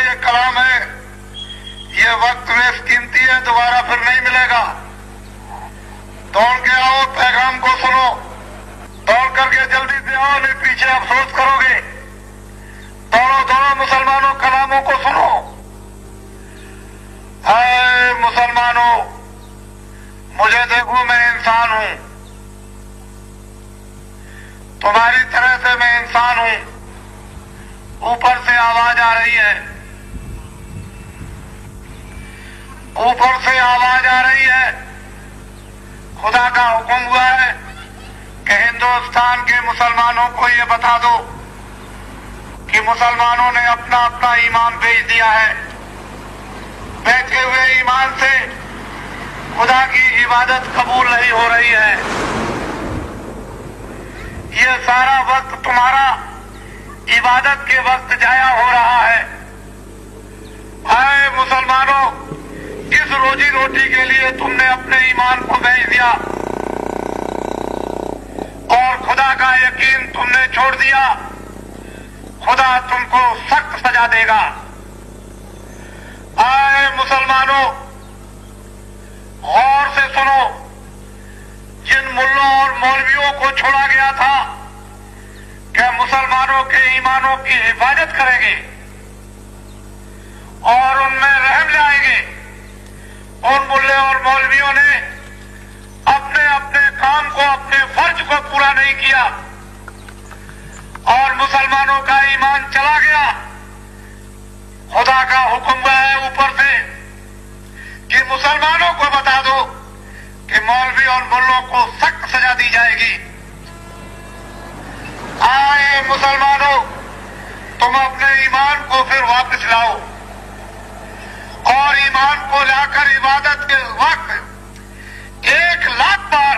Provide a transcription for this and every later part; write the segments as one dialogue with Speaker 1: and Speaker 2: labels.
Speaker 1: یہ کلام ہے، یہ وقت قیمتی ہے، دوبارہ پھر نہیں ملے گا۔ دوڑ کے آؤ، پیغام کو سنو، دوڑ کر کے جلدی سے آؤ، نہیں پیچھے افسوس کرو گے۔ دوڑو دوڑو مسلمانوں، کلاموں کو سنو۔ اے مسلمانوں، مجھے دیکھو، میں انسان ہوں، تمہاری طرح سے میں انسان ہوں۔ اوپر سے آواز آ رہی ہے، اوپر سے آواز آ رہی ہے، خدا کا حکم ہوا ہے کہ ہندوستان کے مسلمانوں کو یہ بتا دو کہ مسلمانوں نے اپنا اپنا ایمان بیچ دیا ہے۔ بیچے ہوئے ایمان سے خدا کی عبادت قبول نہیں ہو رہی ہے۔ یہ سارا وقت تمہارا عبادت کے وقت ضائع ہو رہا ہے۔ اے مسلمانوں، اس روزی روٹی کے لیے تم نے اپنے ایمان کو بیچ دیا اور خدا کا یقین تم نے چھوڑ دیا۔ خدا تم کو سخت سزا دے گا۔ اے مسلمانوں، غور سے سنو، جن ملوں اور مولویوں کو چھوڑا گیا تھا کہ مسلمانوں کے ایمانوں کی حفاظت کریں گے اور ان میں رحم لائیں گے، ان ملے اور مولویوں نے اپنے اپنے کام کو، اپنے فرض کو پورا نہیں کیا اور مسلمانوں کا ایمان چلا گیا۔ خدا کا حکم ہوا ہے اوپر سے کہ مسلمانوں کو بتا دو کہ مولوی اور ملوں کو سخت سزا دی جائے گی۔ آئے مسلمانوں، تم اپنے ایمان کو پھر واپس لاؤ اور ایمان کو لا کر عبادت کے وقت 1,00,000 بار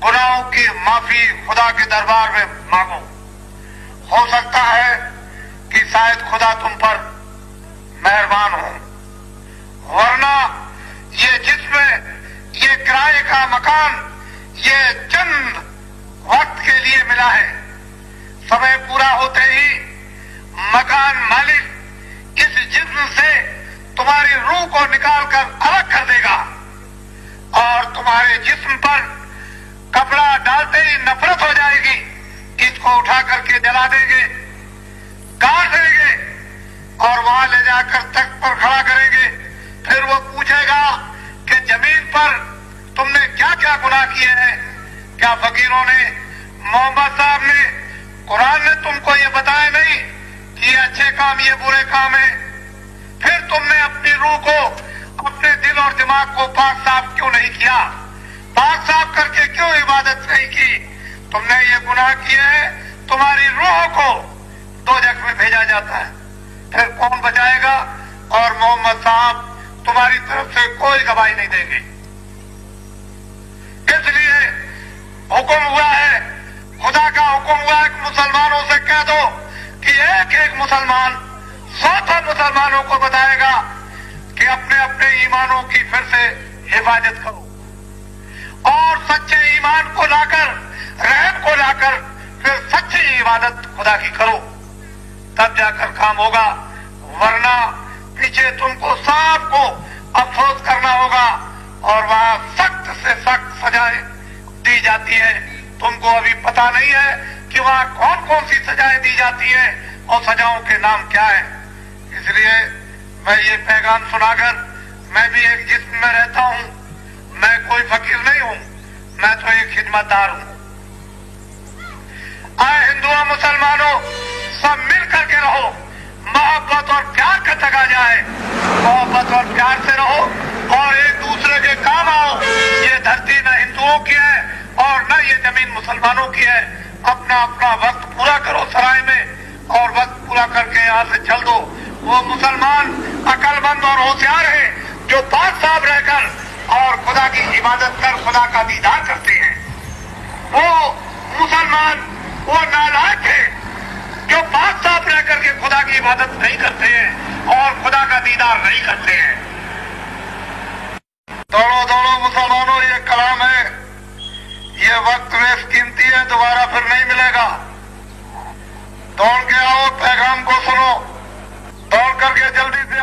Speaker 1: گناہوں کی معافی خدا کے دربار میں مانگو۔ ہو سکتا ہے کہ شاید خدا تم پر مہربان ہو، ورنہ یہ جسم، یہ کرائے کا مکان، یہ چند وقت کے لیے ملا ہے۔ سمے پورا ہوتے ہی مکان مالک اس جسم سے تمہاری روح کو نکال کر الگ کر دے گا اور تمہارے جسم پر کپڑا ڈالتے ہی نفرت ہو جائے گی۔ اس کو اٹھا کر کے جلا دیں گے، کاٹ دیں گے اور وہاں لے جا کر تخت پر کھڑا کریں گے۔ پھر وہ پوچھے گا کہ زمین پر تم نے کیا کیا گناہ کیے ہیں؟ کیا فقیروں نے، محمد صاحب نے، قرآن نے تم کو یہ بتایا نہیں کہ یہ اچھے کام، یہ برے کام ہیں؟ پھر تم نے اپنی روح کو، اپنے دل اور دماغ کو پاک صاف کیوں نہیں کیا؟ پاک صاف کر کے کیوں عبادت نہیں کی؟ تم نے یہ گناہ کیے ہیں، تمہاری روح کو دوزخ میں بھیجا جاتا ہے۔ پھر کون بچائے گا؟ اور محمد صاحب تمہاری طرف سے کوئی گواہی نہیں دیں گے۔ اس لیے حکم ہوا ہے، خدا کا حکم ہوا ہے کہ مسلمانوں سے کہہ دو کہ ایک ایک مسلمان 100 مسلمانوں کو بتائے گا کہ اپنے اپنے ایمانوں کی پھر سے حفاظت کرو اور سچے ایمان کو لا کر، رحم کو لا کر پھر سچی عبادت خدا کی کرو، تب جا کر کام ہوگا۔ ورنہ پیچھے تم کو سب کو افسوس کرنا ہوگا اور وہاں سخت سے سخت سزائیں دی جاتی ہیں۔ تم کو ابھی پتا نہیں ہے کہ وہاں کون کون سی سزائیں دی جاتی ہیں اور سزاؤں کے نام کیا ہیں۔ اس لیے میں یہ پیغام سنا کر، میں بھی ایک جسم میں رہتا ہوں، میں کوئی فقیر نہیں ہوں، میں تو ایک خدمت دار ہوں۔ آئے ہندوؤں، مسلمانوں، سب مل کر کے رہو، محبت اور پیار کا جگہ جائے، محبت اور پیار سے رہو اور ایک دوسرے کے کام آؤ۔ یہ دھرتی نہ ہندوؤں کی ہے اور نہ یہ زمین مسلمانوں کی ہے۔ اپنا اپنا وقت پورا کرو سرائے میں اور وقت پورا کر کے یہاں سے چل دو۔ وہ مسلمان عقل مند اور ہوشیار ہیں جو پاک صاحب رہ کر اور خدا کی عبادت کر خدا کا دیدار کرتے ہیں۔ وہ مسلمان، وہ نالائق ہیں جو پاک صاحب رہ کر کے خدا کی عبادت نہیں کرتے ہیں اور خدا کا دیدار نہیں کرتے ہیں۔ دوڑو دوڑو مسلمانوں، یہ کلام ہے، یہ وقت قیمتی ہے، دوبارہ پھر نہیں ملے گا۔ دوڑ کے آؤ، پیغام کو سنو، دوڑ کر